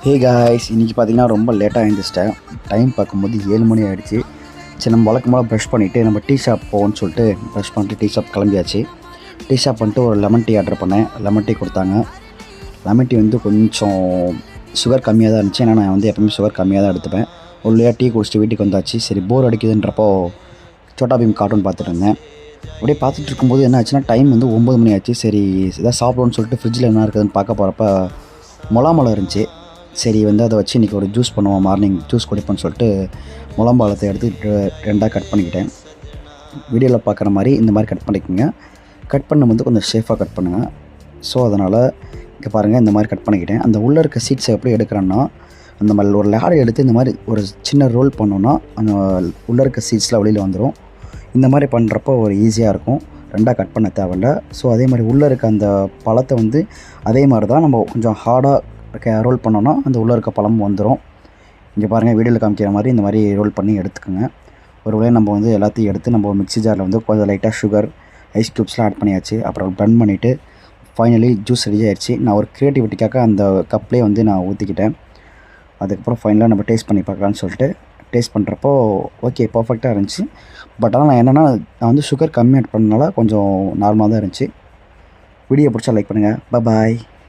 Hey guys, இன்றைக்கி பார்த்தீங்கன்னா ரொம்ப லேட்டாக எழுந்திரிச்சிட்டேன். டைம் பார்க்கும்போது 7 மணி ஆகிடுச்சு. சரி, நம்ம வழக்கமாக ப்ரஷ் பண்ணிவிட்டு நம்ம டீ ஷாப் போவோம்னு சொல்லிட்டு ப்ரஷ் பண்ணிட்டு டீ ஷாப் கிளம்பியாச்சு. டீ ஷாப் பண்ணிட்டு ஒரு லெமன் டீ ஆர்டர் பண்ணேன். லெமன் டீ கொடுத்தாங்க. லெமன் டீ வந்து கொஞ்சம் சுகர் கம்மியாக தான் இருந்துச்சு. ஏன்னா நான் வந்து எப்பவுமே சுகர் கம்மியாக தான் எடுத்துப்பேன். உள்ளே டீ குடிச்சிட்டு வீட்டுக்கு வந்தாச்சு. சரி, போர் அடிக்குதுன்றப்போ சோட்டா பீம் கார்ட்டூன் பார்த்துட்டு இருந்தேன். அப்படியே பார்த்துட்டு இருக்கும்போது என்ன ஆச்சுன்னா, டைம் வந்து 9 மணி ஆச்சு. சரி, எதாவது சாப்பிடுவோன்னு சொல்லிட்டு ஃப்ரிட்ஜில் என்ன இருக்குதுன்னு பார்க்க போகிறப்ப முலாம்பழம் இருந்துச்சு. சரி, வந்து அதை வச்சு இன்றைக்கி ஒரு ஜூஸ் பண்ணுவோம், மார்னிங் ஜூஸ் குடிப்போன்னு சொல்லிட்டு முலாம்பழத்தை எடுத்து ரெண்டாக கட் பண்ணிக்கிட்டேன். வீடியோவில் பார்க்குற மாதிரி இந்த மாதிரி கட் பண்ணிக்கோங்க. கட் பண்ணும்போது கொஞ்சம் சேஃபாக கட் பண்ணுங்கள். ஸோ அதனால் இங்கே பாருங்கள், இந்த மாதிரி கட் பண்ணிக்கிட்டேன். அந்த உள்ளே இருக்க சீட்ஸை எப்படி எடுக்கிறேன்னா, அந்த மாதிரி ஒரு லேடை எடுத்து இந்த மாதிரி ஒரு சின்ன ரோல் பண்ணோன்னா அந்த உள்ளே இருக்க சீட்ஸ்லாம் வெளியில் வந்துடும். இந்த மாதிரி பண்ணுறப்போ ஒரு ஈஸியாக இருக்கும். ரெண்டாக கட் பண்ண தேவையில்ல. ஸோ அதே மாதிரி உள்ளே இருக்க அந்த பழத்தை வந்து அதே மாதிரி தான் நம்ம கொஞ்சம் ஹார்டாக ரோல் பண்ணோன்னா அந்த உள்ளே இருக்க பழம் வந்துடும். இங்கே பாருங்கள், வீடியோவில் காமிக்கிற மாதிரி இந்த மாதிரி ரோல் பண்ணி எடுத்துக்கோங்க. ஒரு வேளை நம்ம வந்து எல்லாத்தையும் எடுத்து நம்ம மிக்ஸி ஜாரில் வந்து கொஞ்சம் லைட்டாக சுகர், ஐஸ் க்யூப்ஸ்லாம் ஆட் பண்ணியாச்சு. அப்புறம் ப்ளெண்ட் பண்ணிவிட்டு ஃபைனலி ஜூஸ் ரெடி ஆயிடுச்சு. நான் ஒரு க்ரியேட்டிவிட்டிக்காக அந்த கப்லேயே வந்து நான் ஊற்றிக்கிட்டேன். அதுக்கப்புறம் ஃபைனலாக நம்ம டேஸ்ட் பண்ணி பார்க்கலான்னு சொல்லிட்டு டேஸ்ட் பண்ணுறப்போ ஓகே, பர்ஃபெக்டாக இருந்துச்சு. பட் ஆனால் நான் வந்து சுகர் கம்மி ஆட் பண்ணனால கொஞ்சம் நார்மலாக தான் இருந்துச்சு. வீடியோ பிடிச்சா லைக் பண்ணுங்கள். பாய்.